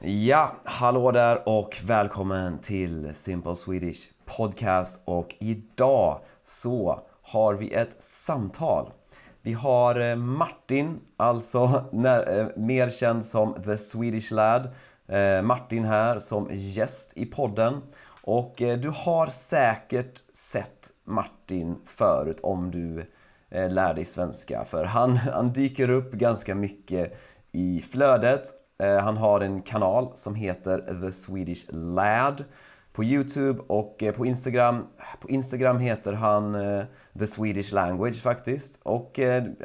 Ja, hallå där och välkommen till Simple Swedish Podcast. Och idag så har vi ett samtal. Vi har Martin, alltså mer känd som The Swedish Lad. Martin här som gäst i podden. Och du har säkert sett Martin förut om du lär dig svenska. För han dyker upp ganska mycket i flödet. Han har en kanal som heter The Swedish Lad på YouTube och på Instagram. På Instagram heter han The Swedish Language faktiskt. Och det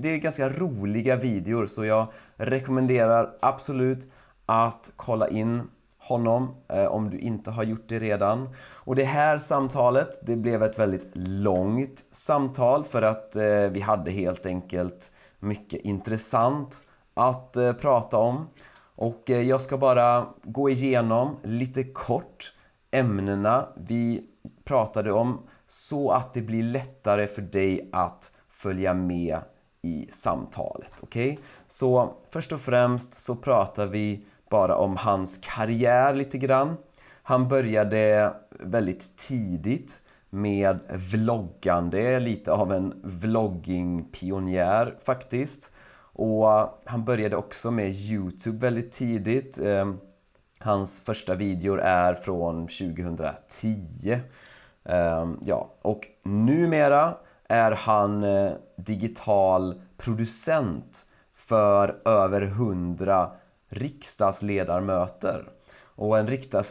är ganska roliga videor, så jag rekommenderar absolut att kolla in honom om du inte har gjort det redan. Och det här samtalet, det blev ett väldigt långt samtal för att vi hade helt enkelt mycket intressant att prata om. Och jag ska bara gå igenom lite kort ämnena vi pratade om, så att det blir lättare för dig att följa med i samtalet. Okej? Så först och främst så pratar vi bara om hans karriär lite grann. Han började väldigt tidigt med vloggande, lite av en vloggingpionjär faktiskt. Och han började också med YouTube väldigt tidigt. Hans första videor är från 2010. Och numera är han digital producent för över 100 riksdagsledamöter. Och en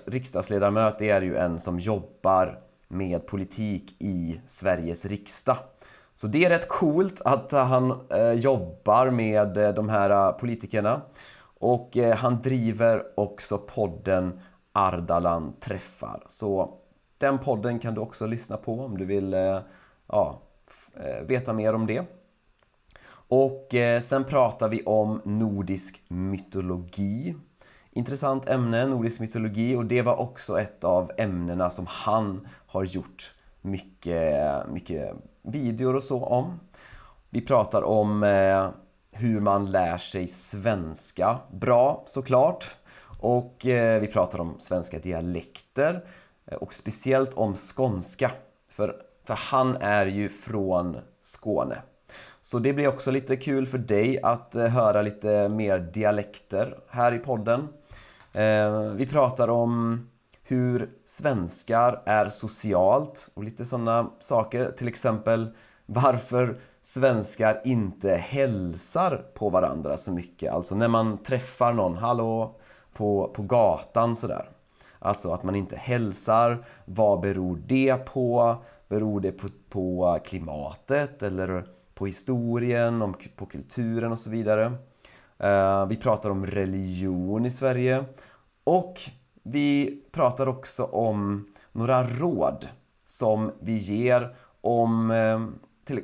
riksdagsledamöte är ju en som jobbar med politik i Sveriges riksdag. Så det är rätt coolt att han jobbar med de här politikerna. Och han driver också podden Ardalan träffar. Så den podden kan du också lyssna på om du vill veta mer om det. Och sen pratar vi om nordisk mytologi. Intressant ämne, nordisk mytologi. Och det var också ett av ämnena som han har gjort mycket videor och så om. Vi pratar om hur man lär sig svenska bra, såklart. Och vi pratar om svenska dialekter. Och speciellt om skånska. För han är ju från Skåne. Så det blir också lite kul för dig att höra lite mer dialekter här i podden. Vi pratar om hur svenskar är socialt och lite sådana saker. Till exempel varför svenskar inte hälsar på varandra så mycket. Alltså när man träffar någon, hallå, på gatan sådär. Alltså att man inte hälsar. Vad beror det på? Beror det på klimatet eller på historien, på kulturen och så vidare. Vi pratar om religion i Sverige. Och vi pratar också om några råd som vi ger om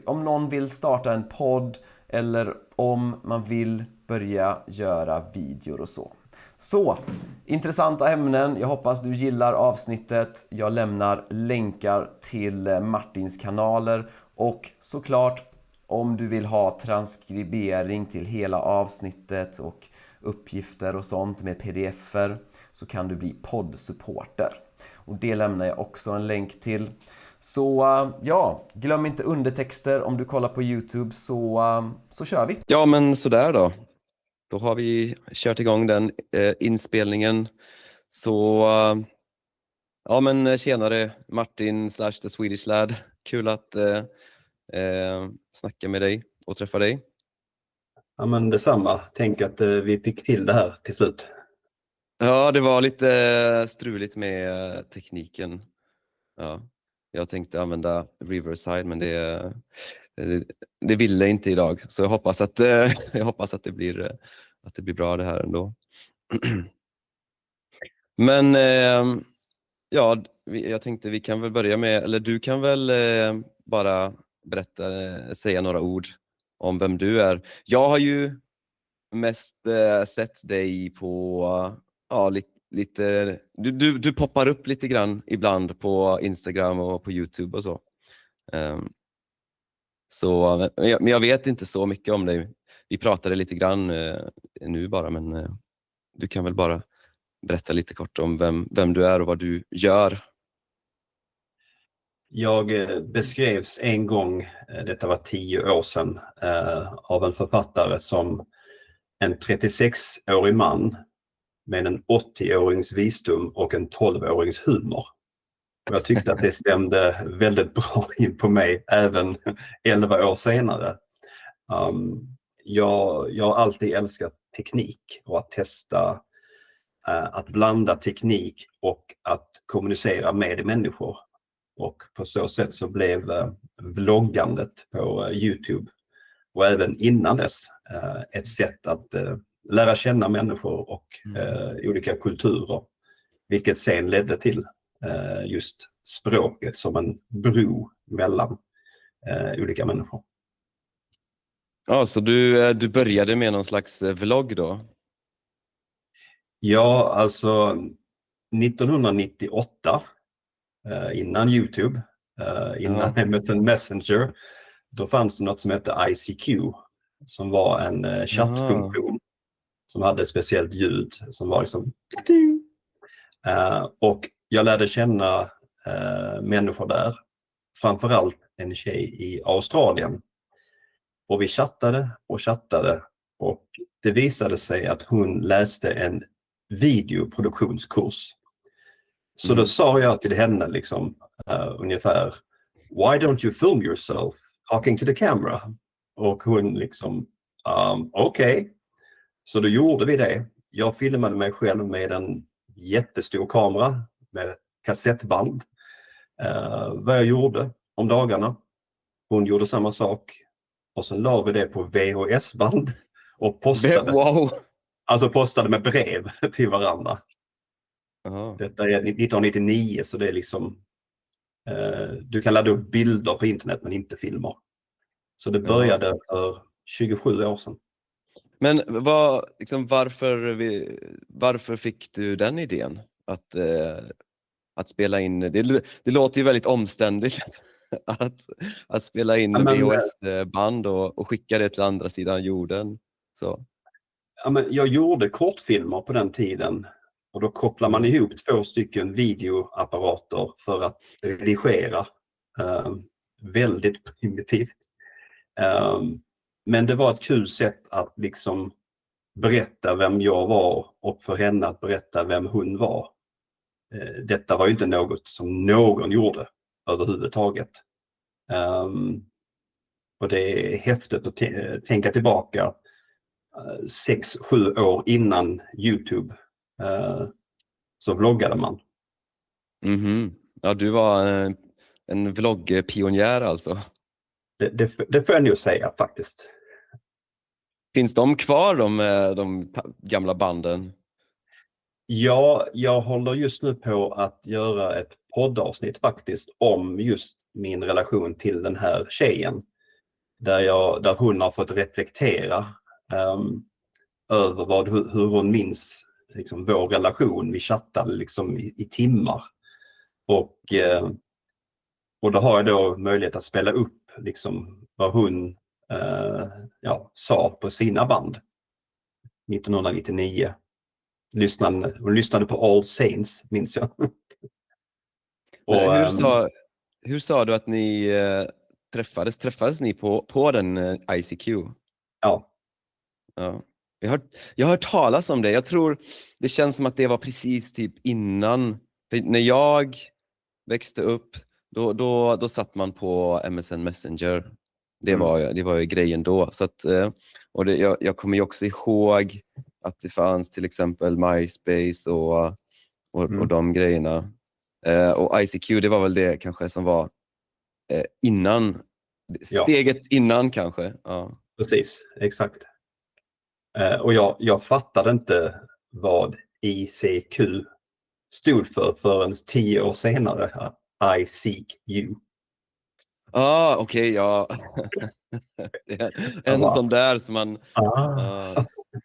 någon vill starta en podd eller om man vill börja göra videor och så. Så, intressanta ämnen. Jag hoppas du gillar avsnittet. Jag lämnar länkar till Martins kanaler och såklart om du vill ha transkribering till hela avsnittet och uppgifter och sånt med pdf-er så kan du bli poddsupporter. Och det lämnar jag också en länk till. Så glöm inte undertexter om du kollar på YouTube, så kör vi. Ja, men sådär då. Då har vi kört igång den inspelningen. Så tjenare Martin / The Swedish Lad. Kul att snacka med dig och träffa dig. Ja, men detsamma. Tänk att vi fick till det här till slut. Ja, det var lite struligt med tekniken. Ja, jag tänkte använda Riverside, men det ville inte idag. Så jag hoppas att det blir bra det här ändå. Men jag tänkte vi kan väl börja med, eller du kan väl bara säga några ord om vem du är. Jag har ju mest sett dig på lite du poppar upp lite grann ibland på Instagram och på YouTube och så. Men jag vet inte så mycket om dig. Vi pratade lite grann nu bara, men du kan väl bara berätta lite kort om vem du är och vad du gör. Jag beskrevs en gång, detta var 10 år sedan, av en författare som en 36-årig man med en 80-årings visdom och en 12-årings humor. Och jag tyckte att det stämde väldigt bra in på mig även 11 år senare. Jag har alltid älskat teknik och att testa, att blanda teknik och att kommunicera med människor. Och på så sätt så blev vloggandet på YouTube och även innan dess ett sätt att lära känna människor och olika kulturer. Vilket sen ledde till just språket som en bro mellan olika människor. Ja, så du började med någon slags vlogg då? Ja, alltså 1998, innan YouTube, innan MSN Messenger, då fanns det något som hette ICQ, som var en chattfunktion som hade ett speciellt ljud som var liksom... Och jag lärde känna människor där, framförallt en tjej i Australien. Och vi chattade och det visade sig att hon läste en videoproduktionskurs. Så då sa jag till henne liksom ungefär, why don't you film yourself talking to the camera? Och hon liksom, okej. Så då gjorde vi det. Jag filmade mig själv med en jättestor kamera med kassettband. Vad jag gjorde om dagarna. Hon gjorde samma sak. Och sen la vi det på VHS-band och postade. Wow! Alltså postade med brev till varandra. Aha. Detta är 1999, så det är liksom... du kan ladda upp bilder på internet men inte filmer. Så det började för 27 år sedan. Men varför fick du den idén att spela in? Det låter ju väldigt omständligt att spela in VHS-band och skicka det till andra sidan jorden. Så. Ja, men jag gjorde kortfilmer på den tiden och då kopplar man ihop 2 stycken videoapparater för att redigera. Väldigt primitivt. Men det var ett kul sätt att liksom berätta vem jag var och för henne att berätta vem hon var. Detta var ju inte något som någon gjorde överhuvudtaget. Och det är häftigt att tänka tillbaka 6-7 år innan YouTube så vloggade man. Ja, du var en vloggpionjär alltså. Det får jag nog säga faktiskt. Finns de kvar, de gamla banden? Ja, jag håller just nu på att göra ett poddavsnitt faktiskt om just min relation till den här tjejen. Där hon har fått reflektera över hur hon minns liksom, vår relation. Vi chattade liksom i timmar. Och då har jag då möjlighet att spela upp liksom, vad hon sa på sina band 1999. Hon lyssnade på All Saints, minns jag. Och, hur sa du att ni träffades? Träffades ni på den ICQ? Ja. Jag har hört talas om det. Jag tror det känns som att det var precis typ innan. För när jag växte upp, då satt man på MSN Messenger. Det var ju grejen då. Så att, och jag kommer ju också ihåg att det fanns till exempel MySpace och de grejerna. Och ICQ, det var väl det kanske som var innan. Steget innan kanske. Ja. Precis, exakt. Och jag fattade inte vad ICQ stod för förrän 10 år senare. I seek you. Okej, ja. En sån där som man...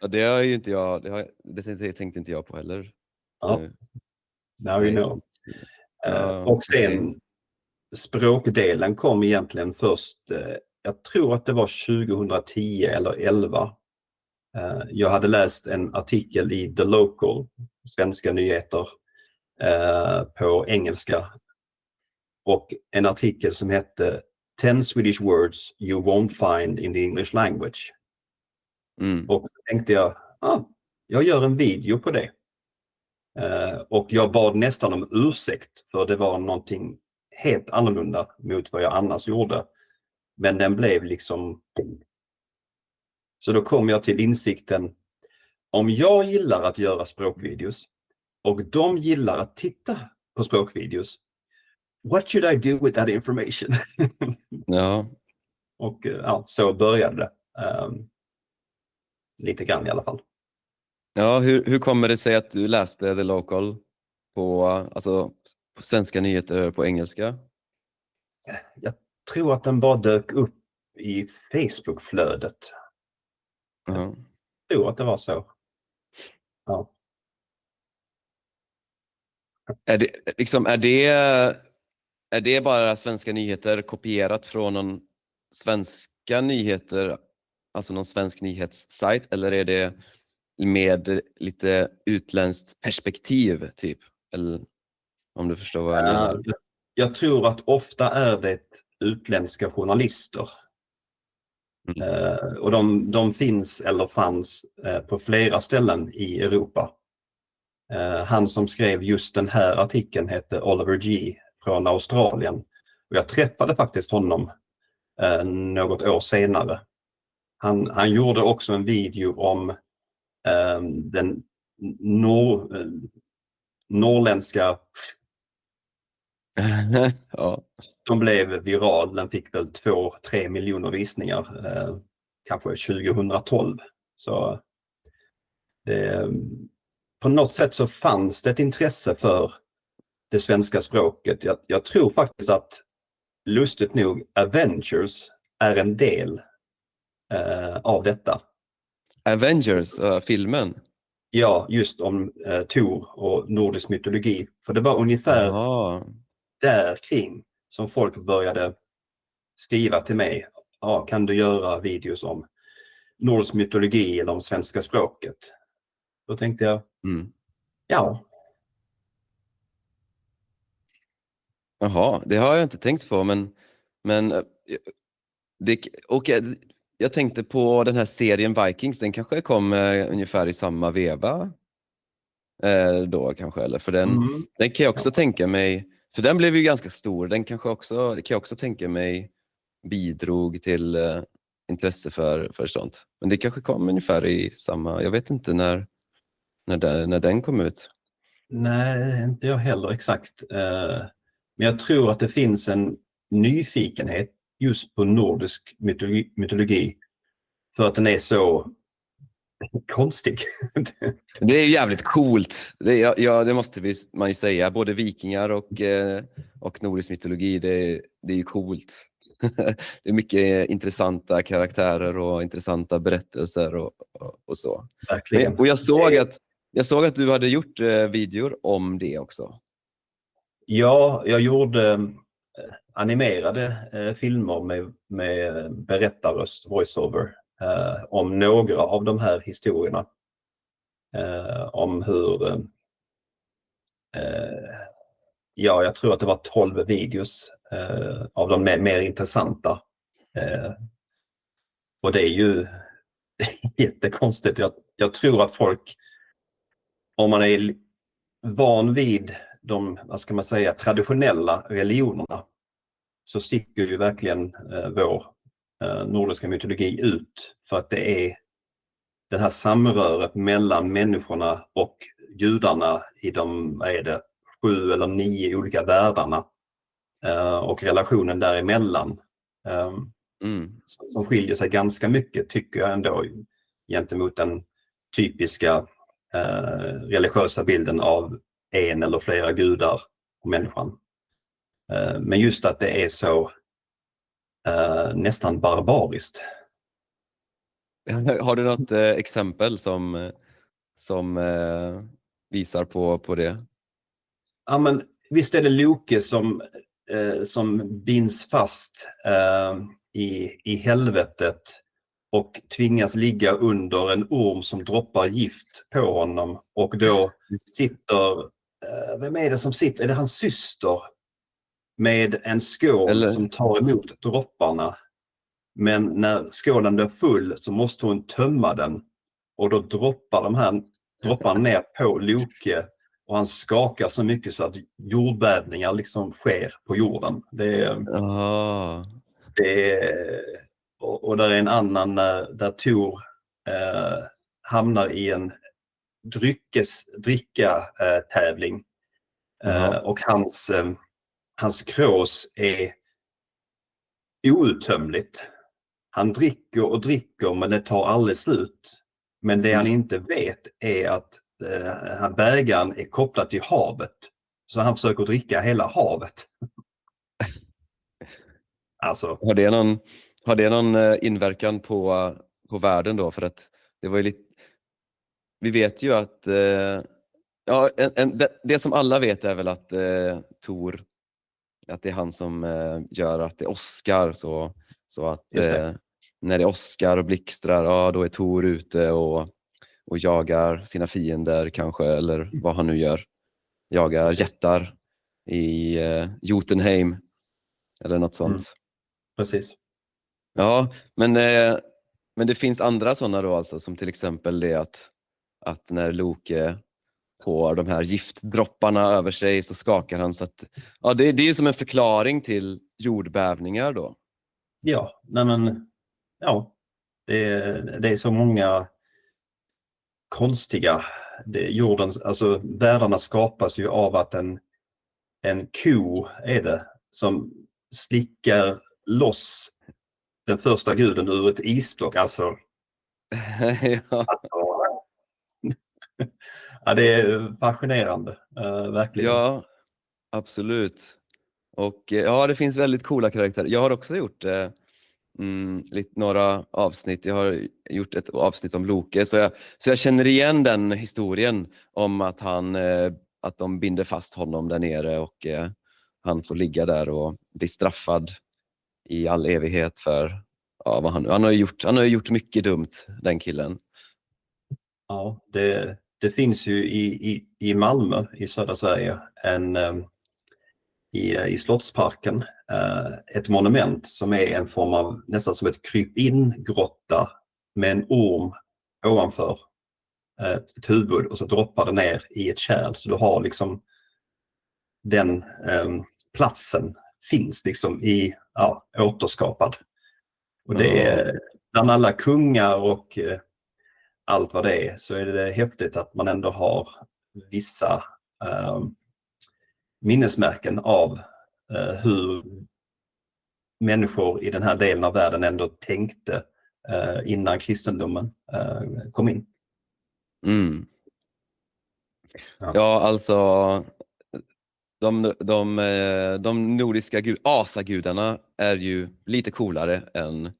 det har ju inte jag... Det tänkte inte jag på heller. Now you know. Och sen språkdelen kom egentligen först, jag tror att det var 2010 eller 11. Jag hade läst en artikel i The Local, svenska nyheter, på engelska. Och en artikel som hette 10 Swedish words you won't find in the English language. Och då tänkte jag, jag gör en video på det. Och jag bad nästan om ursäkt, för det var någonting helt annorlunda mot vad jag annars gjorde. Men den blev liksom... Så då kom jag till insikten, om jag gillar att göra språkvideos och de gillar att titta på språkvideos, what should I do with that information? Ja. Och så började det. Lite grann i alla fall. Ja, hur kommer det sig att du läste The Local på svenska nyheter på engelska? Jag tror att den bara dök upp i Facebook-flödet. Jag tror att det var så. Ja. Är det bara svenska nyheter kopierat från någon svenska nyheter, alltså någon svensk nyhetssajt, eller är det med lite utländskt perspektiv typ? Eller om du förstår vad jag menar. Jag tror att ofta är det utländska journalister. Och de finns eller fanns på flera ställen i Europa. Han som skrev just den här artikeln hette Oliver G. från Australien. Och jag träffade faktiskt honom något år senare. Han gjorde också en video om den norrländska Ja. som blev viral. Den fick väl 2-3 miljoner visningar kanske 2012. Så på något sätt så fanns det ett intresse för det svenska språket. Jag tror faktiskt att, lustigt nog, Avengers är en del av detta. Avengers, filmen? Ja, just om Thor och nordisk mytologi. För det var ungefär där kring som folk började skriva till mig. Ja, kan du göra videos om nordisk mytologi eller om svenska språket? Då tänkte jag, ja. Jaha, det har jag inte tänkt på, men jag tänkte på den här serien Vikings, den kanske kom ungefär i samma veva då kanske, eller för den kan jag också tänka mig, för den blev ju ganska stor, den kan jag också tänka mig bidrog till intresse för sånt. Men det kanske kom ungefär i samma, jag vet inte när den kom ut. Nej, inte jag heller exakt. Men jag tror att det finns en nyfikenhet just på nordisk mytologi för att den är så konstig. Det är jävligt coolt. Det måste man ju säga. Både vikingar och nordisk mytologi, det är ju coolt. Det är mycket intressanta karaktärer och intressanta berättelser och så. Verkligen. Och jag såg att du hade gjort videor om det också. Ja, jag gjorde animerade filmer med berättarröst, voiceover, om några av de här historierna. Om hur... jag tror att det var 12 videos av de mer intressanta. Och det är ju jättekonstigt. Jag tror att folk, om man är van vid de, vad ska man säga, traditionella religionerna, så sticker ju verkligen vår nordiska mytologi ut, för att det är det här samröret mellan människorna och gudarna i de 7 eller 9 olika världarna och relationen däremellan som skiljer sig ganska mycket, tycker jag ändå, gentemot den typiska religiösa bilden av en eller flera gudar och människan. Men just att det är så nästan barbariskt. Har du något exempel som visar på det? Ja, men visst är det Loke som binds fast i helvetet och tvingas ligga under en orm som droppar gift på honom. Och då sitter, vem är det som sitter? Är det hans syster? Med en skål som tar emot dropparna. Men när skålen blir full så måste hon tömma den. Och då droppar de här dropparna ner på Loke. Och han skakar så mycket så att jordbävningar liksom sker på jorden. Och där är en annan där Tor hamnar i en dricka-tävling. Och hans krås är outtömligt. Han dricker och dricker men det tar aldrig slut. Men det han inte vet är att bägaren är kopplad till havet. Så han försöker dricka hela havet. Alltså. Har det någon inverkan på världen då? För att det var ju lite... Vi vet ju att... det som alla vet är väl att Tor... Att det är han som gör att det åskar. Så att när det åskar och blixtrar, då är Tor ute och jagar sina fiender kanske. Eller vad han nu gör. Jagar jättar i Jotunheim. Eller något sånt. Precis. Ja, men det finns andra sådana då alltså, som till exempel det att när Loke får de här giftdropparna över sig så skakar han så att, det är ju som en förklaring till jordbävningar då. Ja, det är så många konstiga, alltså världarna skapas ju av att en ko är det som slickar loss den första guden ur ett isblock. Alltså, det är fascinerande, verkligen. Ja, absolut. Och det finns väldigt coola karaktärer. Jag har också gjort några avsnitt. Jag har gjort ett avsnitt om Loke. Så jag känner igen den historien om att att de binder fast honom där nere och han får ligga där och bli straffad i all evighet för vad han har gjort mycket dumt, den killen. Ja, det finns ju i Malmö i södra Sverige i Slottsparken ett monument som är en form av nästan som ett kryp-in-grotta med en orm ovanför ett huvud och så droppar det ner i ett kärl. Så du har liksom den platsen finns liksom återskapad. Och det är bland alla kungar och allt vad det är, så är det häftigt att man ändå har vissa minnesmärken av hur människor i den här delen av världen ändå tänkte innan kristendomen kom in. Mm. Ja, alltså de nordiska asagudarna är ju lite coolare än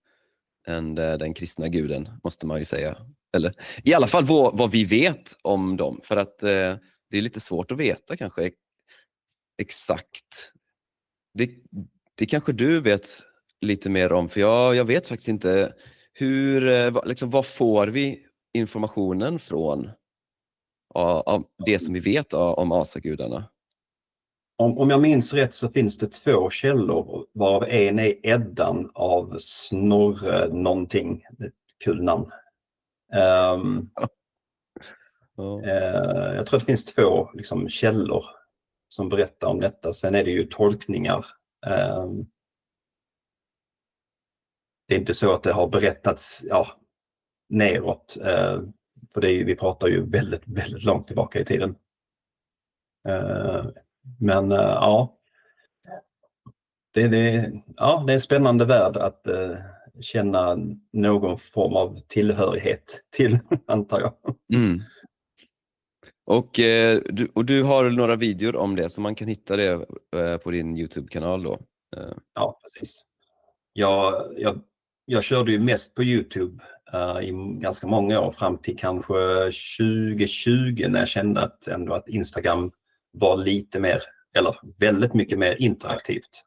den kristna guden, måste man ju säga. Eller i alla fall vad vi vet om dem, för att det är lite svårt att veta kanske exakt. Det kanske du vet lite mer om, för jag vet faktiskt inte vad får vi informationen från av det som vi vet om asagudarna. Om jag minns rätt så finns det 2 källor, varav en är Eddan av Snorre någonting, ett kul namn. Jag tror att det finns 2 liksom, källor som berättar om detta. Sen är det ju tolkningar. Det är inte så att det har berättats neråt. För vi pratar ju väldigt, väldigt långt tillbaka i tiden. Men det är en spännande värld att känna någon form av tillhörighet till, antar jag. Mm. Och du har några videor om det, så man kan hitta det på din YouTube-kanal då. Ja, precis. Jag körde ju mest på YouTube i ganska många år, fram till kanske 2020 när jag kände att Instagram var lite mer, eller väldigt mycket mer interaktivt.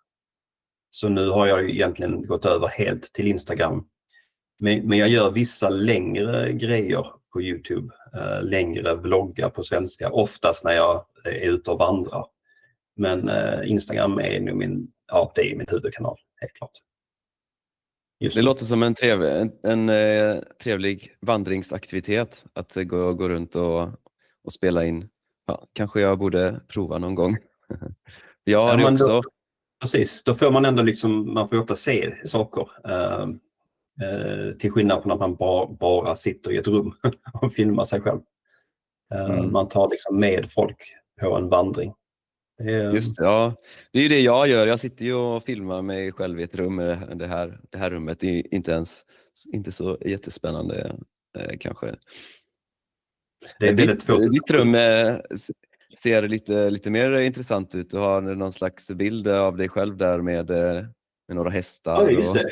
Så nu har jag ju egentligen gått över helt till Instagram. Men jag gör vissa längre grejer på YouTube, längre vloggar på svenska, oftast när jag är ute och vandrar. Men Instagram är nog det är min huvudkanal, helt klart. Det låter som en trevlig vandringsaktivitet att gå runt och spela in. Ja, kanske jag borde prova någon gång. Jag har ju också... Precis, då får man ändå liksom, man får ofta se saker. Till skillnad från att man bara sitter i ett rum och filmar sig själv. Man tar liksom med folk på en vandring. Just det, ja. Det är ju det jag gör. Jag sitter ju och filmar mig själv i ett rum. Det här rummet är inte så jättespännande kanske. Det är ditt rum ser lite mer intressant ut. Du har någon slags bild av dig själv där med några hästar. Ja, just det.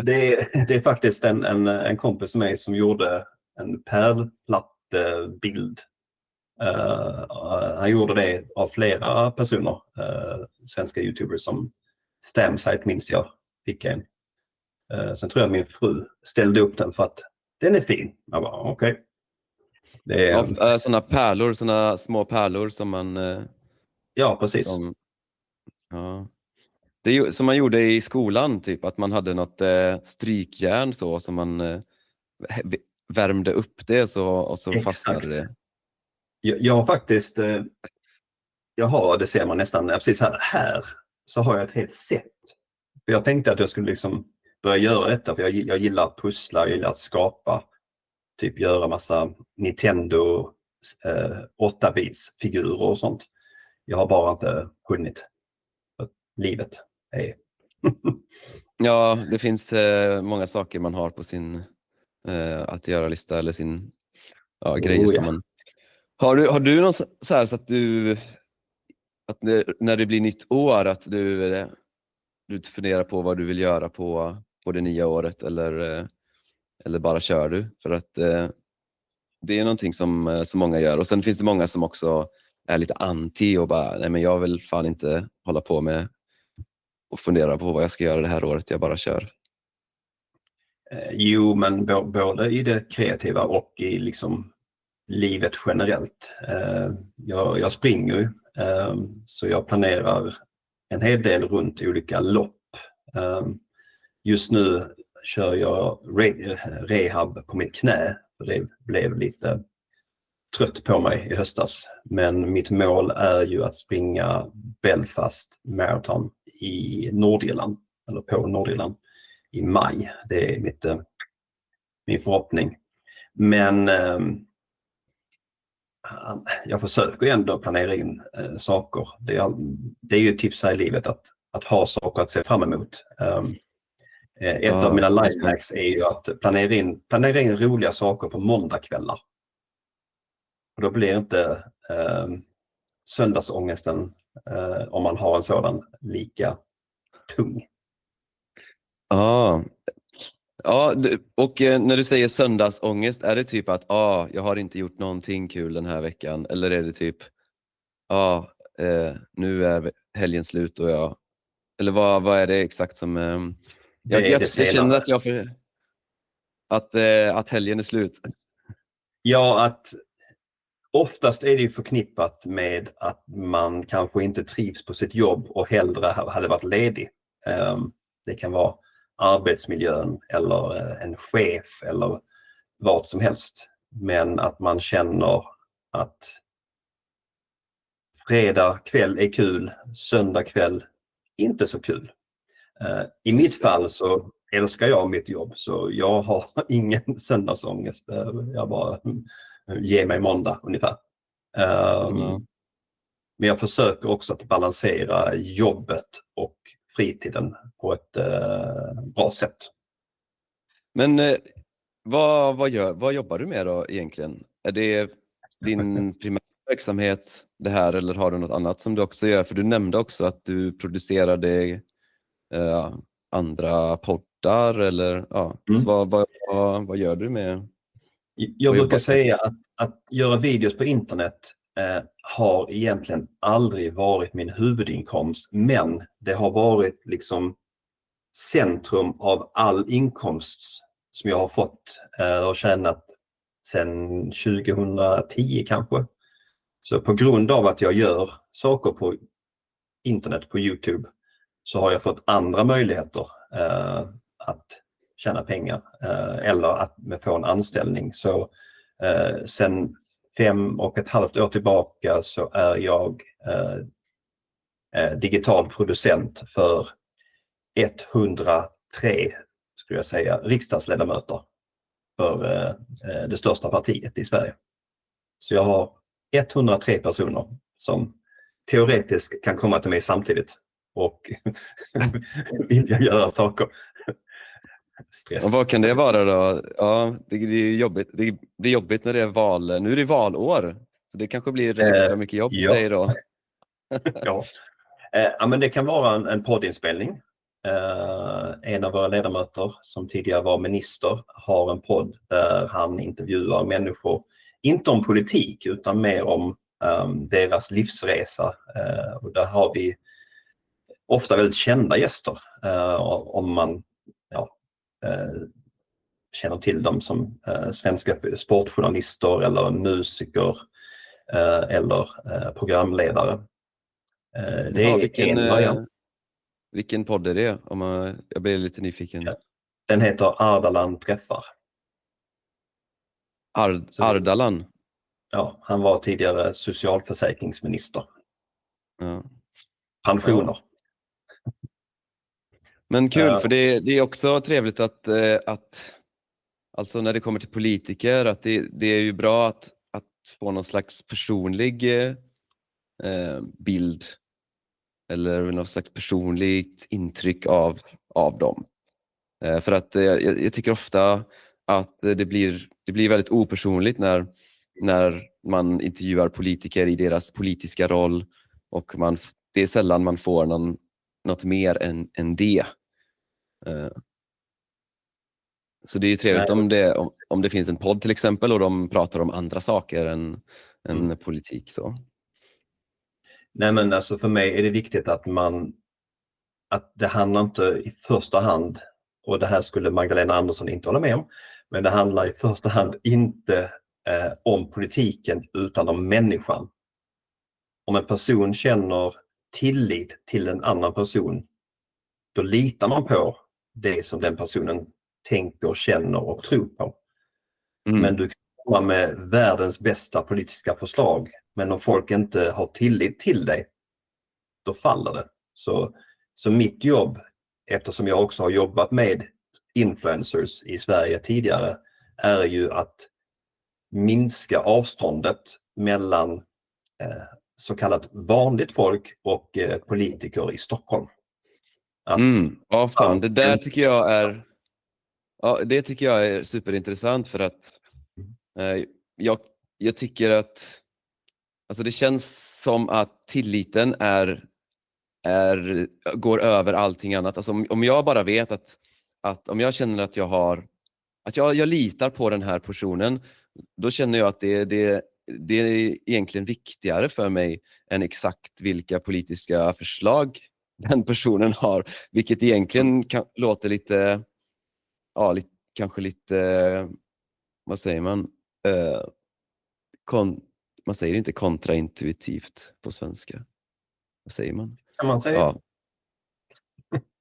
Det är faktiskt en kompis med mig som gjorde en pärlplattebild. Han gjorde det av flera personer, svenska YouTubers, som Stamsite minns jag fick en. Sen tror jag min fru ställde upp den för att den är fin. Jag bara okej. Det är sådana pärlor, sådana små pärlor som man... ja, precis. Det är som man gjorde i skolan, typ att man hade något strykjärn så som man värmde upp det och så fastnade det. Jag har faktiskt, det ser man nästan precis här så har jag ett helt set. För jag tänkte att jag skulle liksom börja göra detta, för jag gillar att pussla, jag gillar att skapa, typ göra massa Nintendo 8-bits figurer och sånt. Jag har bara inte hunnit. Livet är... Ja, det finns många saker man har på sin att göra-lista eller sin grejer som man... Har du någon så här så att när det blir nytt år att du funderar på vad du vill göra på det nya året eller bara kör du? För att det är någonting som många gör. Och sen finns det många som också är lite anti och bara, nej men jag vill fan inte hålla på med och fundera på vad jag ska göra det här året, jag bara kör. Jo, men både i det kreativa och i liksom livet generellt. Jag springer ju, så jag planerar en hel del runt olika lopp. Just nu kör jag rehab på mitt knä, för det blev lite trött på mig i höstas. Men mitt mål är ju att springa Belfast Marathon i Nordirland, eller på Nordirland i maj. Det är min förhoppning. Men jag försöker ändå planera in saker. Det är ju ett tips här i livet att ha saker att se fram emot. Ett av mina lifehacks är ju att planera in roliga saker på måndagskvällar. Och då blir inte söndagsångesten, om man har en sådan, lika tung. Ja, och när du säger söndagsångest, är det typ att jag har inte gjort någonting kul den här veckan? Eller är det typ nu är helgen slut och eller vad är det exakt som... Jag känner att helgen är slut. Ja, att oftast är det ju förknippat med att man kanske inte trivs på sitt jobb och hellre hade varit ledig. Det kan vara arbetsmiljön eller en chef eller vad som helst. Men att man känner att fredag kväll är kul, söndag kväll inte så kul. I mitt fall så älskar jag mitt jobb, så jag har ingen söndagsångest. Jag bara ger mig måndag ungefär. Men jag försöker också att balansera jobbet och fritiden på ett bra sätt. Men vad jobbar du med då egentligen? Är det din primära verksamhet det här, eller har du något annat som du också gör? För du nämnde också att du producerade andra poddar eller så vad gör du med? Jag brukar säga att göra videos på internet har egentligen aldrig varit min huvudinkomst, men det har varit liksom centrum av all inkomst som jag har fått och tjänat sedan 2010 kanske. Så på grund av att jag gör saker på internet, på YouTube, så har jag fått andra möjligheter att tjäna pengar eller att få en anställning. Så sen 5,5 år tillbaka så är jag digital producent för 103, skulle jag säga, riksdagsledamöter för det största partiet i Sverige. Så jag har 103 personer som teoretiskt kan komma till mig samtidigt och vilja göra saker. Stress. Och vad kan det vara då? Ja, det är ju jobbigt. Det blir jobbigt när det är val. Nu är det valår. Så det kanske blir extra mycket jobb för dig då. Ja, men det kan vara en poddinspelning. En av våra ledamöter som tidigare var minister har en podd där han intervjuar människor, inte om politik utan mer om deras livsresa. Och där har vi ofta väldigt kända gäster om man känner till dem som svenska sportjournalister eller musiker eller programledare. Det är en variant. Vilken podd är det? Jag blir lite nyfiken. Ja. Den heter Ardalan träffar. Ardalan? Ja, han var tidigare socialförsäkringsminister. Ja. Pensioner. Ja. Men kul, för det är också trevligt att alltså när det kommer till politiker, att det är ju bra att få någon slags personlig bild eller något slags personligt intryck av dem. För att jag tycker ofta att det blir väldigt opersonligt när man intervjuar politiker i deras politiska roll, och det är sällan man får något mer än det. Så det är ju trevligt om det finns en podd till exempel och de pratar om andra saker än politik. Så. Nej, men alltså för mig är det viktigt att det handlar inte i första hand, och det här skulle Magdalena Andersson inte hålla med om, men det handlar i första hand inte om politiken utan om människan. Om en person känner tillit till en annan person, då litar man på det som den personen tänker, känner och tror på. Men du kan komma med världens bästa politiska förslag, men om folk inte har tillit till dig, då faller det. Så mitt jobb, eftersom jag också har jobbat med influencers i Sverige tidigare, är ju att minska avståndet mellan så kallat vanligt folk och politiker i Stockholm. Ja, fan, det där tycker jag är superintressant, för att jag tycker att alltså det känns som att tilliten går över allting annat. Alltså om jag bara vet att om jag känner att jag litar på den här personen, då känner jag att det är egentligen viktigare för mig än exakt vilka politiska förslag den personen har, vilket egentligen låter lite, kanske lite, vad säger man? Man säger inte kontraintuitivt på svenska. Vad säger man? Kan man säga? Ja.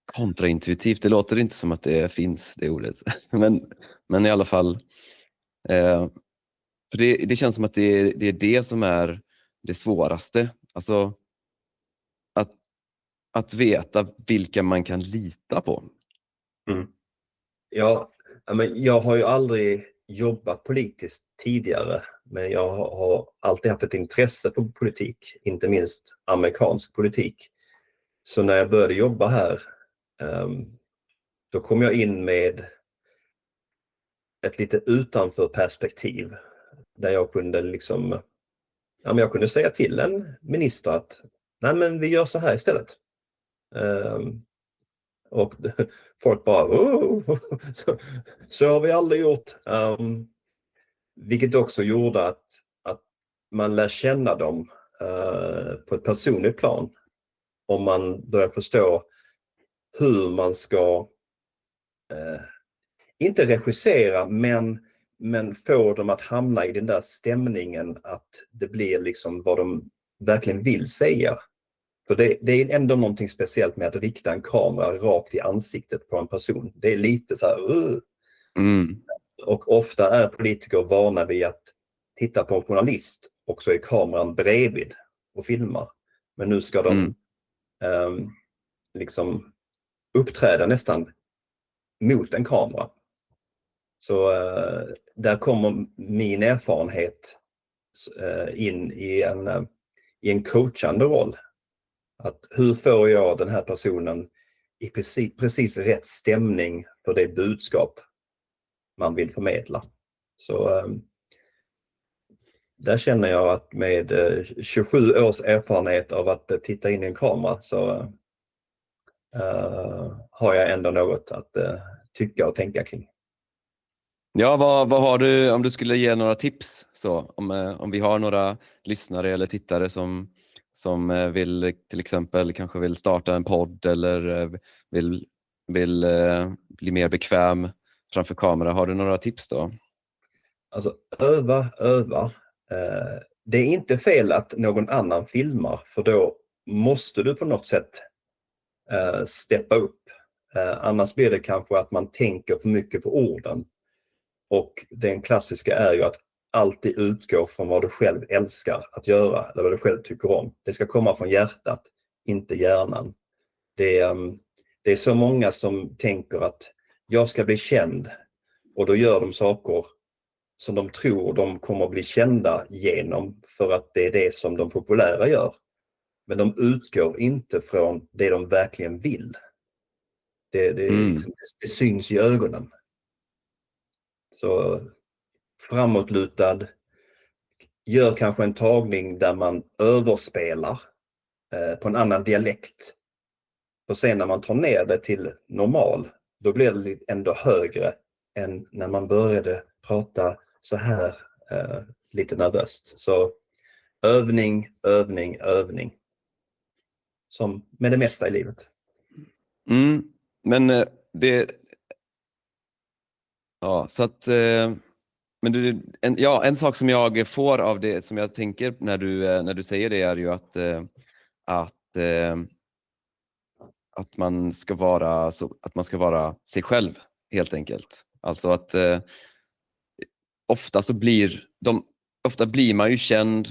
Kontraintuitivt, det låter inte som att det finns, det ordet. Men i alla fall, det känns som att det är det som är det svåraste. Alltså att veta vilka man kan lita på. Ja, men jag har ju aldrig jobbat politiskt tidigare, men jag har alltid haft ett intresse för politik, inte minst amerikansk politik. Så när jag började jobba här, då kom jag in med ett lite utanför perspektiv, där jag kunde jag kunde säga till en minister att nej, men vi gör så här istället. Och folk bara så har vi aldrig gjort. Vilket också gjorde att man lär känna dem på ett personligt plan. Om man börjar förstå hur man ska inte regissera, men få dem att hamna i den där stämningen att det blir liksom vad de verkligen vill säga. För det är ändå någonting speciellt med att rikta en kamera rakt i ansiktet på en person. Det är lite så här... Och ofta är politiker vana vid att titta på en journalist och så är kameran bredvid och filmar. Men nu ska de liksom uppträda nästan mot en kamera. Så där kommer min erfarenhet in i en coachande roll. Att hur får jag den här personen i precis rätt stämning för det budskap man vill förmedla. Så där känner jag att med 27 års erfarenhet av att titta in i en kamera så har jag ändå något att tycka och tänka kring. Ja, vad har du, om du skulle ge några tips, så om vi har några lyssnare eller tittare som vill till exempel kanske vill starta en podd eller vill bli mer bekväm framför kamera, har du några tips då? Alltså öva. Det är inte fel att någon annan filmar, för då måste du på något sätt steppa upp. Annars blir det kanske att man tänker för mycket på orden. Och den klassiska är ju att alltid utgå från vad du själv älskar att göra eller vad du själv tycker om. Det ska komma från hjärtat, inte hjärnan. Det är så många som tänker att jag ska bli känd, och då gör de saker som de tror de kommer att bli kända genom för att det är det som de populära gör. Men de utgår inte från det de verkligen vill. Det syns i ögonen. Så framåtlutad, gör kanske en tagning där man överspelar på en annan dialekt. Och sen när man tar ner det till normal, då blir det ändå högre än när man började prata så här lite nervöst. Så övning. Som med det mesta i livet. Men det... Ja, så att... Men en sak som jag får av det, som jag tänker när du säger det, är ju att man ska vara sig själv, helt enkelt. Alltså att ofta blir man ju känd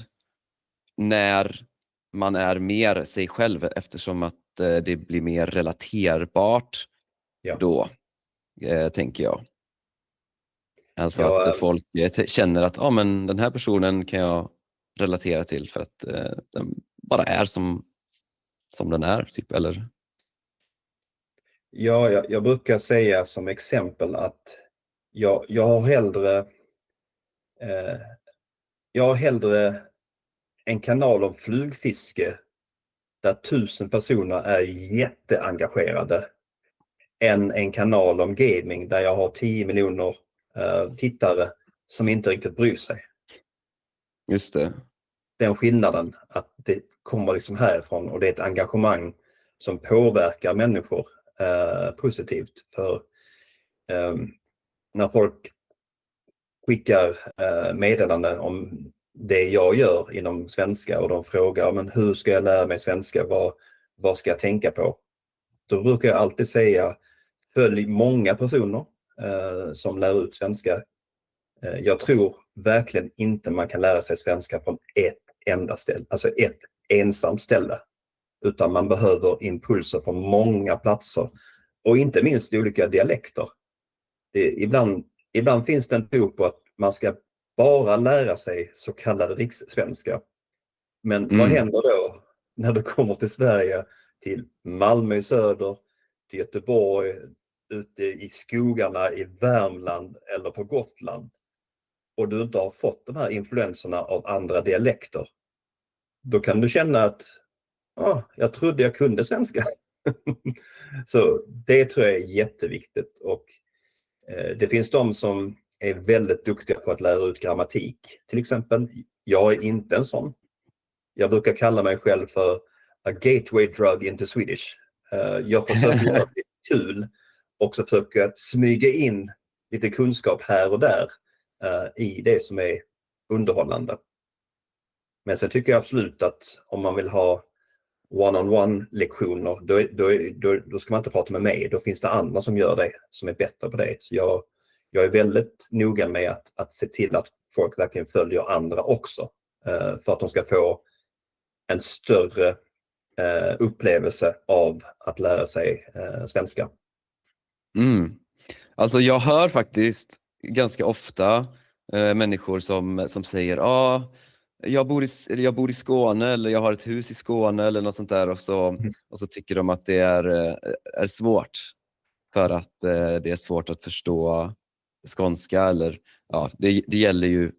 när man är mer sig själv, eftersom att det blir mer relaterbart då, tänker jag. Alltså att folk känner att men den här personen kan jag relatera till för att den bara är som den är, typ, eller? Ja, jag brukar säga som exempel att jag har hellre en kanal om flugfiske där 1000 personer är jätteengagerade än en kanal om gaming där jag har 10 miljoner tittare som inte riktigt bryr sig. Just det. Den skillnaden, att det kommer liksom härifrån och det är ett engagemang som påverkar människor positivt. För när folk skickar meddelanden om det jag gör inom svenska och de frågar men hur ska jag lära mig svenska, vad ska jag tänka på? Då brukar jag alltid säga följ många personer som lär ut svenska. Jag tror verkligen inte man kan lära sig svenska från ett enda ställe, alltså ett ensamt ställe, utan man behöver impulser från många platser och inte minst i olika dialekter. Ibland finns det en tro på att man ska bara lära sig så kallad rikssvenska. Men vad händer då när du kommer till Sverige, till Malmö i söder, till Göteborg, ute i skogarna i Värmland eller på Gotland, och du inte har fått de här influenserna av andra dialekter? Då kan du känna att jag trodde jag kunde svenska. Så det tror jag är jätteviktigt. Och det finns de som är väldigt duktiga på att lära ut grammatik, till exempel. Jag är inte en sån. Jag brukar kalla mig själv för a gateway drug into Swedish. Jag försöker göra det kul och försöker smyga in lite kunskap här och där i det som är underhållande. Men sen tycker jag absolut att om man vill ha one-on-one lektioner, då ska man inte prata med mig. Då finns det andra som gör det, som är bättre på det. Så jag är väldigt noga med att se till att folk verkligen följer andra också. För att de ska få en större upplevelse av att lära sig svenska. Alltså jag hör faktiskt ganska ofta människor som säger jag bor i Skåne, eller jag har ett hus i Skåne eller något sånt där, och så tycker de att det är svårt för att det är svårt att förstå skånska, eller det gäller ju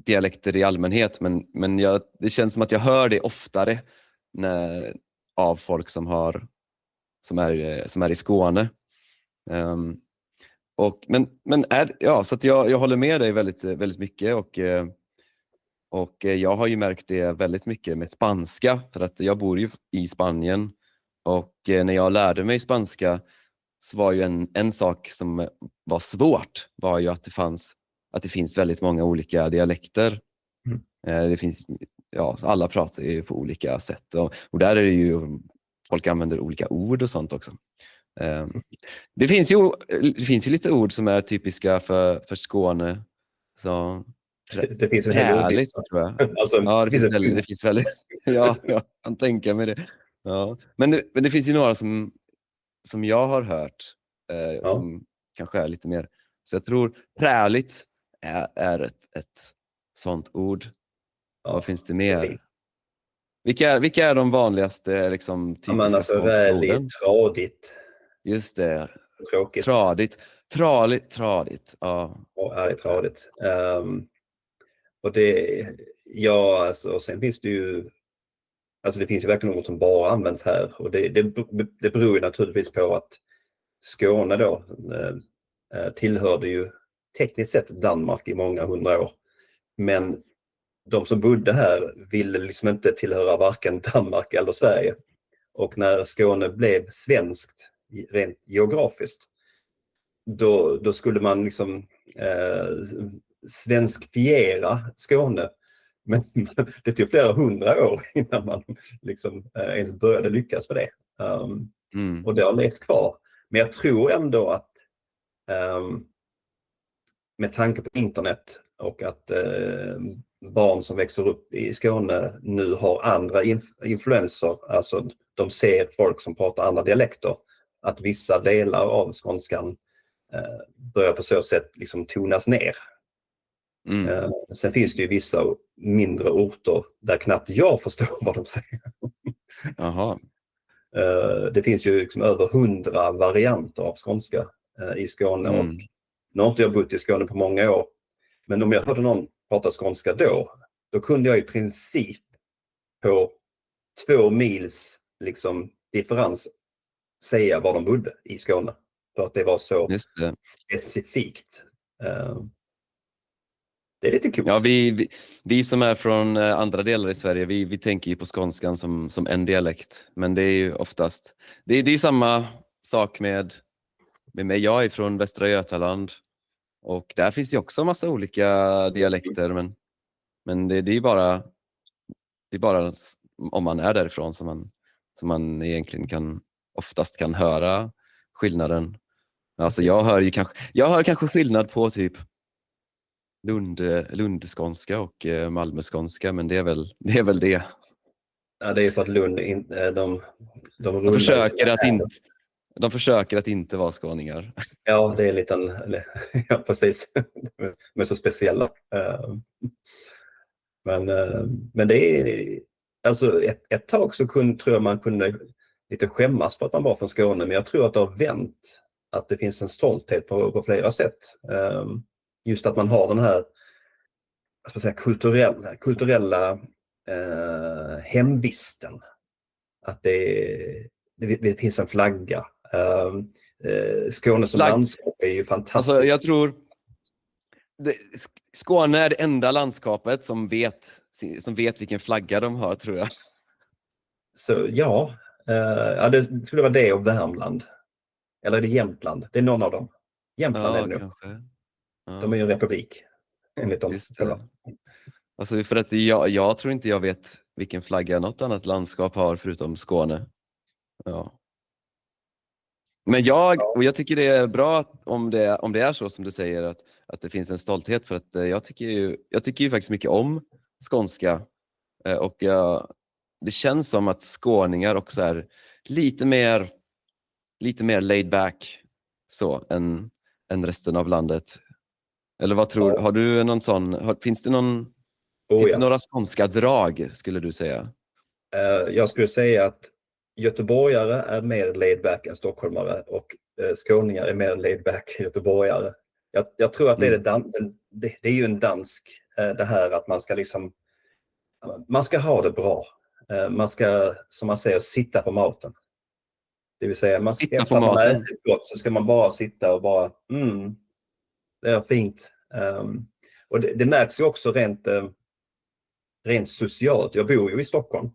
dialekter i allmänhet, men det känns som att jag hör det oftare av folk som är i Skåne. Så att jag håller med dig väldigt, väldigt mycket, och jag har ju märkt det väldigt mycket med spanska, för att jag bor ju i Spanien, och när jag lärde mig spanska så var ju en sak som var svårt var ju att det finns väldigt många olika dialekter. Det finns, alla pratar ju på olika sätt, och där är det ju, folk använder olika ord och sånt också. Det finns ju lite ord som är typiska för Skåne. Så det finns en hel ordlista, tror jag. Alltså, det finns väldigt jag kan tänka mig det. Ja. Men det finns ju några som jag har hört som kanske är lite mer, så jag tror präligt är ett sånt ord. Vad finns det mer? Vilka är de vanligaste liksom typiska skånska orden? Räligt, tradigt. Just det. Tråkigt. Tradigt. Ja. Ärligt, tradigt. Och sen finns det ju, alltså det finns ju verkligen något som bara används här, och det beror ju naturligtvis på att Skåne då tillhörde ju tekniskt sett Danmark i många 100 år. Men de som bodde här ville liksom inte tillhöra varken Danmark eller Sverige. Och när Skåne blev svenskt rent geografiskt, då skulle man liksom svenskfiera Skåne. Men det tog flera 100 år innan man liksom ens började lyckas med det. Och det har levt kvar. Men jag tror ändå att med tanke på internet och att barn som växer upp i Skåne nu har andra influenser, alltså de ser folk som pratar andra dialekter, att vissa delar av skånskan börjar på så sätt liksom tonas ner. Sen finns det ju vissa mindre orter där knappt jag förstår vad de säger. Aha. Det finns ju liksom över 100 varianter av skånska i Skåne, och nu har inte jag bott i Skåne på många år, men om jag hörde någon prata skånska då kunde jag i princip på 2 mils liksom differens säga var de bodde i Skåne, för att det var så specifikt. Det är lite coolt. Ja, vi som är från andra delar i Sverige, vi tänker ju på skånskan som en dialekt, men det är ju oftast det är samma sak med mig. Jag är från Västra Götaland, och där finns ju också en massa olika dialekter, men det är bara om man är därifrån som man egentligen oftast kan höra skillnaden. Alltså jag hör kanske skillnad på typ Lundskånska och Malmöskånska, men det är väl det. Ja, det är för att Lund de försöker att inte vara skåningar. Ja, det är ja, precis. Men så speciella. Men det är alltså ett tag så tror jag man kunde lite skämmas för att man var från Skåne, men jag tror att det har vänt, att det finns en stolthet på flera sätt. Just att man har den här, vad ska jag säga, kulturella hemvisten. Att det finns en flagga. Skåne som landskap är ju fantastiskt. Alltså jag tror Skåne är det enda landskapet som vet vilken flagga de har, tror jag. Så det skulle vara det, och Värmland. Eller är det Jämtland? Det är någon av dem. Jämtland är Ja, det nog. kanske. De är Ja, ju en republik enligt dem just själva. det. Alltså för att jag tror inte jag vet vilken flagga något annat landskap har förutom Skåne. Ja. Men jag tycker det är bra om det är så som du säger att det finns en stolthet, för att jag tycker ju faktiskt mycket om skånska, och det känns som att skåningar också är lite mer laid back så än resten av landet. Eller vad tror Ja. har du någon sån, finns det Ja. några skånska drag skulle du säga? Jag skulle säga att göteborgare är mer laid back än stockholmare och skåningar är mer laid back än göteborgare. Jag tror att det är det är ju en dansk, det här att man ska ha det bra. Man ska, som man säger, sitta på maten. Det vill säga, Sitta efter på att man har maten. ätit gott så ska man bara sitta och bara, det är fint. Och det märks ju också rent socialt. Jag bor ju i Stockholm.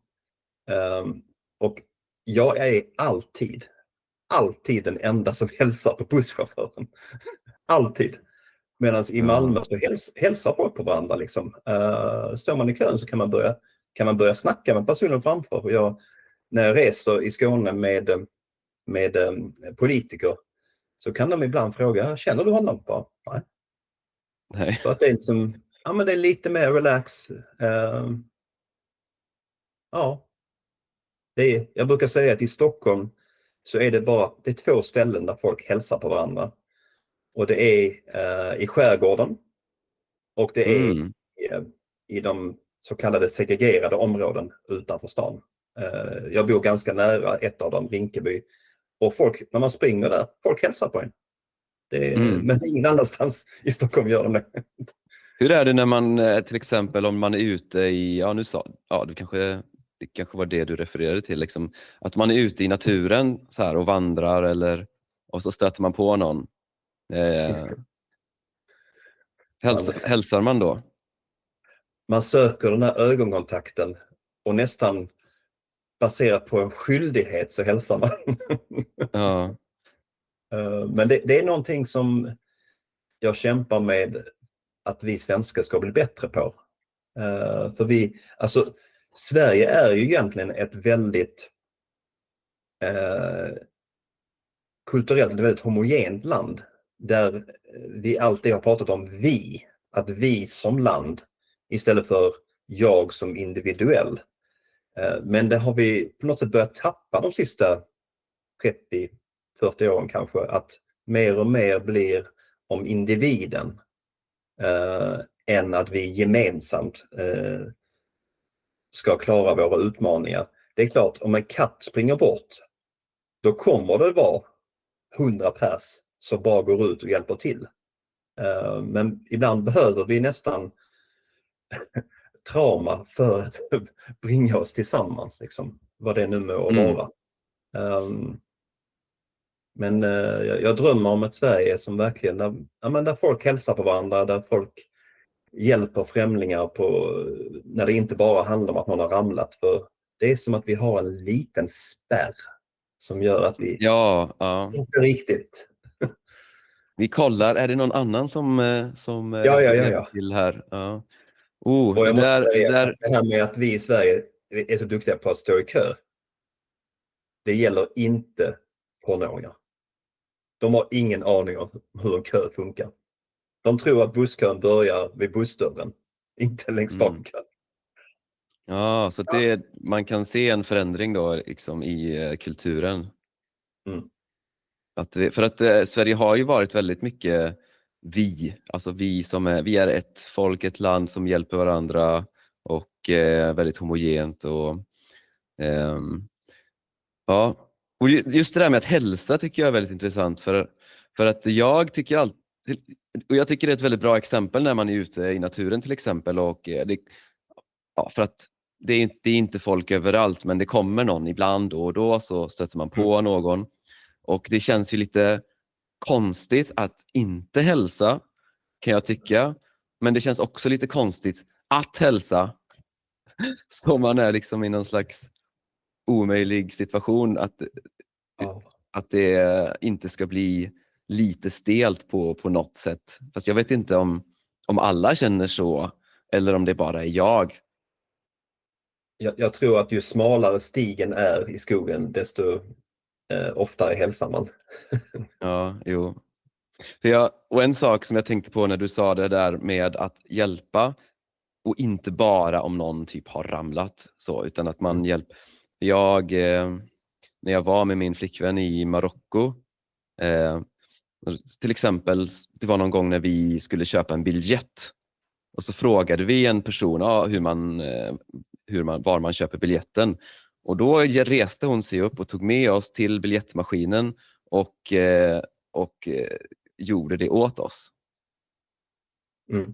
Och jag är alltid den enda som hälsar på busschauffören. Alltid. Medan i Malmö så hälsar folk på varandra. Liksom. Står man i kön så kan man börja snacka med personen framför. När jag reser i Skåne med politiker så kan de ibland fråga, känner du honom? Bara, nej. Nej. Så att det är liksom, men det är lite mer relax. Ja. Jag brukar säga att i Stockholm så är det är 2 ställen där folk hälsar på varandra. Och det är i skärgården och det är i de så kallade segregerade områden utanför stan. Jag bor ganska nära ett av dem, Rinkeby. Och när man springer där, folk hälsar på en. Men ingen annanstans i Stockholm gör de det. Hur är det när man till exempel om man är ute i, det kanske var det du refererade till, liksom, att man är ute i naturen så här och vandrar och så stöter man på någon. Hälsar man då? Man söker den här ögonkontakten och nästan baserat på en skyldighet så hälsar man. Ja. Men det är någonting som jag kämpar med att vi svenskar ska bli bättre på. För Sverige är ju egentligen ett väldigt kulturellt väldigt homogent land där vi alltid har pratat om att vi som land istället för jag som individuell. Men det har vi på något sätt börjat tappa de sista 30-40 åren kanske, att mer och mer blir om individen än att vi gemensamt ska klara våra utmaningar. Det är klart, om en katt springer bort, då kommer det vara 100 pers som bara går ut och hjälper till. Men ibland behöver vi nästan trauma för att bringa oss tillsammans, liksom, vad det nu må vara. Men jag drömmer om ett Sverige som verkligen, där folk hälsar på varandra, där folk hjälper främlingar när det inte bara handlar om att någon har ramlat. För det är som att vi har en liten spärr som gör att vi inte riktigt... Vi kollar, är det någon annan som Ja. till här? Ja. Och jag måste säga att det här med att vi i Sverige är så duktiga på att stå i kö, det gäller inte tonåringar. De har ingen aning om hur en kö funkar. De tror att busskön börjar vid bussdörren, inte längst bak. Ja, så man kan se en förändring då liksom i kulturen. För att Sverige har ju varit väldigt mycket vi vi är ett folk, ett land som hjälper varandra och väldigt homogent och just det där med att hälsa tycker jag är väldigt intressant för att jag tycker det är ett väldigt bra exempel när man är ute i naturen till exempel och för att det är inte folk överallt, men det kommer någon ibland och då så stöter man på någon och det känns ju lite konstigt att inte hälsa, kan jag tycka, men det känns också lite konstigt att hälsa så man är liksom i någon slags omöjlig situation att det inte ska bli lite stelt på något sätt. Fast jag vet inte om alla känner så eller om det bara är jag. Jag tror att ju smalare stigen är i skogen, desto oftare hälsar man. Ja, jo. Och en sak som jag tänkte på när du sa det där med att hjälpa, och inte bara om någon typ har ramlat så, utan att man hjälper. När jag var med min flickvän i Marocko, till exempel, det var någon gång när vi skulle köpa en biljett och så frågade vi en person var man köper biljetten, och då reste hon sig upp och tog med oss till biljettmaskinen och gjorde det åt oss.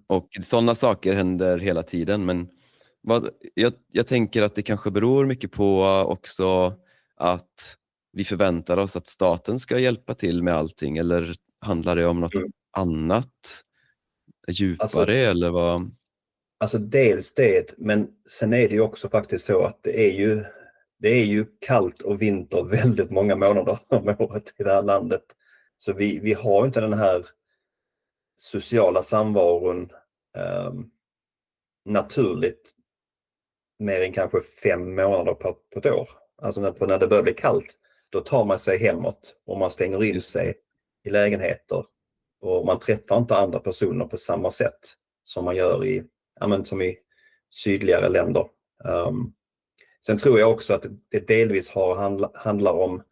Och sådana saker händer hela tiden, men jag tänker att det kanske beror mycket på också att vi förväntar oss att staten ska hjälpa till med allting, eller handlar det om något annat djupare eller vad? Alltså dels det, men sen är det ju också faktiskt så att det är ju kallt och vinter väldigt många månader om året i det här landet. Så vi har inte den här sociala samvaron naturligt mer än kanske 5 månader på ett år. Alltså när det börjar bli kallt, då tar man sig hemåt och man stänger in sig i lägenheter. Och man träffar inte andra personer på samma sätt som man gör som i sydligare länder. Sen tror jag också att det delvis handlar om,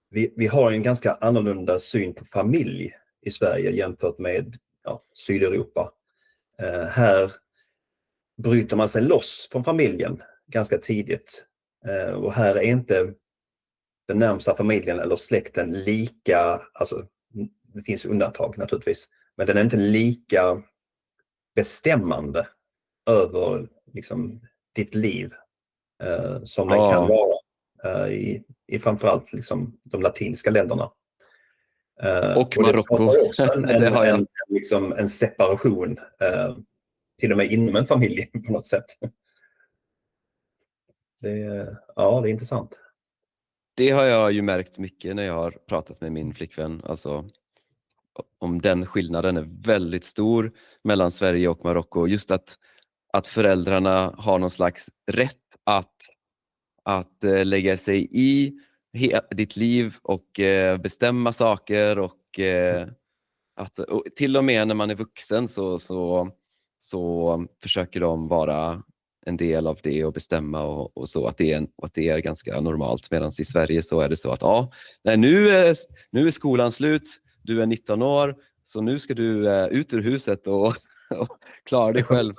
vi har en ganska annorlunda syn på familj i Sverige jämfört med Sydeuropa. Här bryter man sig loss från familjen ganska tidigt. Och här är inte den närmsta familjen eller släkten lika, alltså det finns undantag naturligtvis, men den är inte lika bestämmande över liksom ditt liv som den kan vara i framförallt liksom de latinska länderna. Och Marocko. Det skapar också en separation till och med inom en familj på något sätt. Det är intressant. Det har jag ju märkt mycket när jag har pratat med min flickvän. Alltså, om den skillnaden är väldigt stor mellan Sverige och Marocko. Just att föräldrarna har någon slags rätt att lägga sig i ditt liv och bestämma saker, och till och med när man är vuxen så försöker de vara en del av det och bestämma och så, att det är ganska normalt, medan i Sverige så är det så att nu är skolan slut, du är 19 år, så nu ska du ut ur huset och klara dig själv.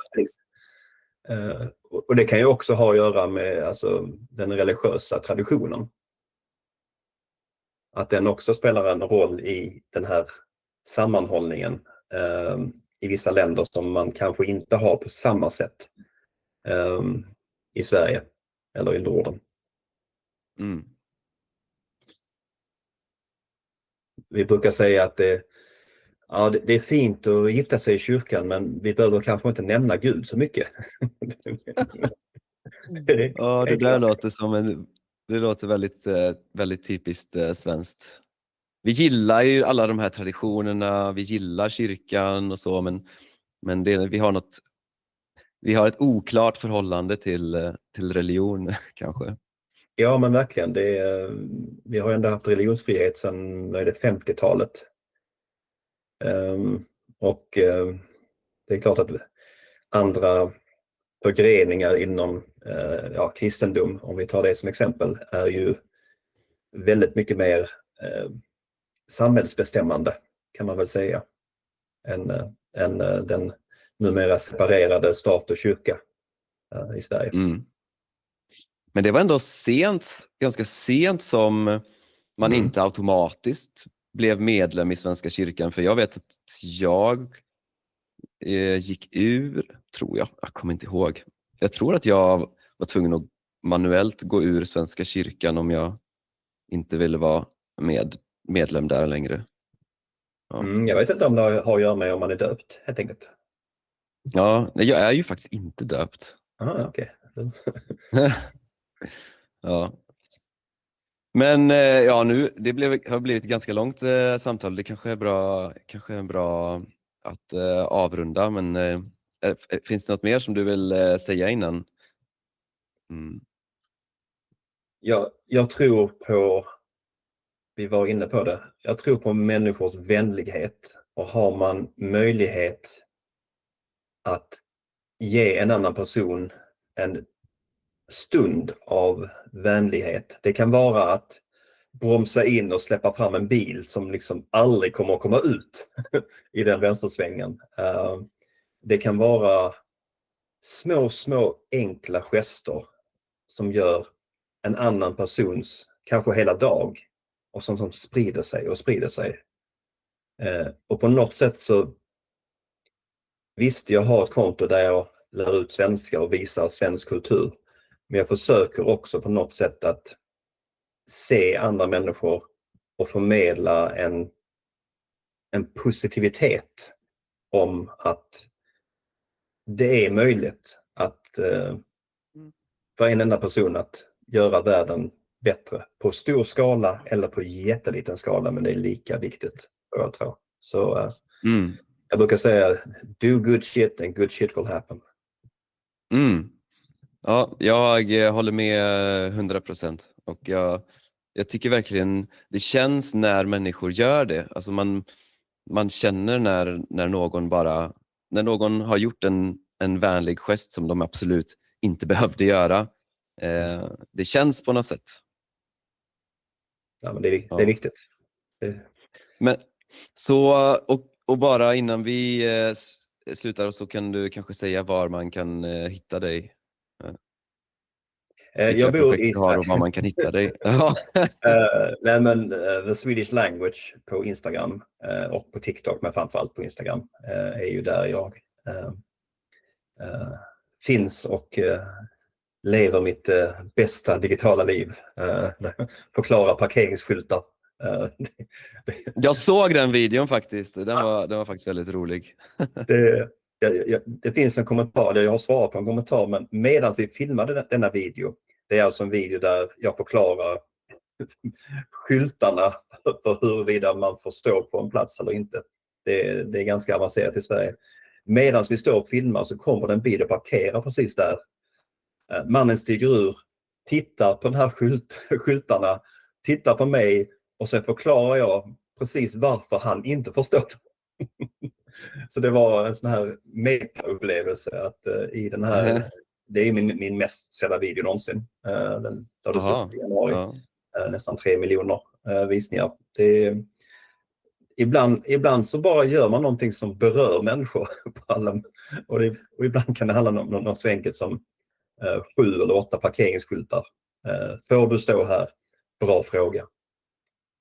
Och det kan ju också ha att göra med den religiösa traditionen. Att den också spelar en roll i den här sammanhållningen i vissa länder som man kanske inte har på samma sätt i Sverige eller i Norden. Vi brukar säga att det är fint att gifta sig i kyrkan, men vi behöver kanske inte nämna Gud så mycket. Det där låter väldigt, väldigt typiskt svenskt. Vi gillar ju alla de här traditionerna, vi gillar kyrkan och så, men vi har ett oklart förhållande till religion kanske. Ja, men verkligen. Vi har ändå haft religionsfrihet sedan 50-talet. Och det är klart att andra förgreningar inom kristendom, om vi tar det som exempel, är ju väldigt mycket mer samhällsbestämmande, kan man väl säga, än den numera separerade stat och kyrka i Sverige. Men det var ändå ganska sent som man inte automatiskt blev medlem i Svenska kyrkan, för jag vet att jag gick ur, tror jag kommer inte ihåg. Jag tror att jag var tvungen att manuellt gå ur Svenska kyrkan om jag inte ville vara medlem där längre. Ja. Jag vet inte om det har att göra med om man är döpt, helt enkelt. Ja, jag är ju faktiskt inte döpt. Okej. Ja. Men ja, nu har blivit ett ganska långt samtal. Det kanske är bra att avrunda, men finns det något mer som du vill säga innan? Mm. Jag tror på, vi var inne på det, jag tror på människors vänlighet, och har man möjlighet att ge en annan person en stund av vänlighet. Det kan vara att bromsa in och släppa fram en bil som liksom aldrig kommer att komma ut i den vänstersvängen. Det kan vara små enkla gester som gör en annan persons kanske hela dag, och som sprider sig. Och på något sätt så, visst, jag har ett konto där jag lär ut svenska och visar svensk kultur, men jag försöker också på något sätt att se andra människor och förmedla en positivitet om att det är möjligt att för en enda person att göra världen bättre på stor skala eller på jätteliten skala, men det är lika viktigt, jag tror. Så jag brukar säga, do good shit and good shit will happen. Ja, jag håller med 100%, och jag tycker verkligen det känns när människor gör det. Alltså man känner när någon har gjort en vänlig gest som de absolut inte behövde göra. Det känns på något sätt. Ja, men det är viktigt. Men så, och bara innan vi slutar, så kan du kanske säga var man kan hitta dig. Jag bor i och var man kan hitta dig. The Swedish Language på Instagram och på TikTok, men framförallt på Instagram är ju där jag finns och lever mitt bästa digitala liv. Förklarar parkeringsskyltar. Jag såg den videon faktiskt. Den var faktiskt väldigt rolig. Det finns en kommentar där jag har svarat på en kommentar, men medan vi filmade denna video, det är alltså en video där jag förklarar skyltarna för huruvida man får stå på en plats eller inte. Det är ganska avancerat i Sverige. Medan vi står och filmar så kommer det en bil och parkerar precis där. Mannen stiger ur, tittar på den här skyltarna, tittar på mig, och sen förklarar jag precis varför han inte förstår. Så det var en sån här meta-upplevelse att i den här, det är min mest sedda video någonsin. Den lades upp i januari. Nästan 3 miljoner visningar. Ibland så bara gör man någonting som berör människor på alla, och ibland kan det handla om något så enkelt som 7 eller 8 parkeringsskyltar. Får du stå här? Bra fråga.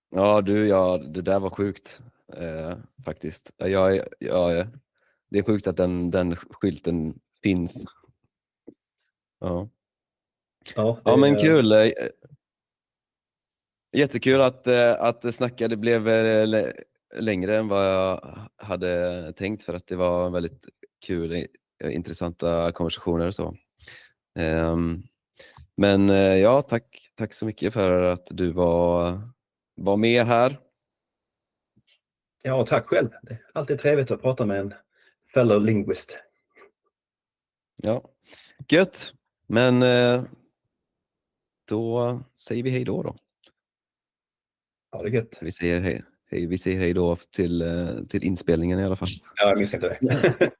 Ja, det där var sjukt faktiskt. Det är sjukt att den skylten finns. Ja, men kul. Jättekul att snacka. Det blev längre än vad jag hade tänkt, för att det var väldigt kul, intressanta konversationer och så. Men ja, tack så mycket för att du var med här. Ja, tack själv. Det är alltid trevligt att prata med en fellow linguist. Ja, gött. Men då säger vi hej då. Ja, det är gött. Vi säger hej då till inspelningen i alla fall. Ja, jag minns inte det.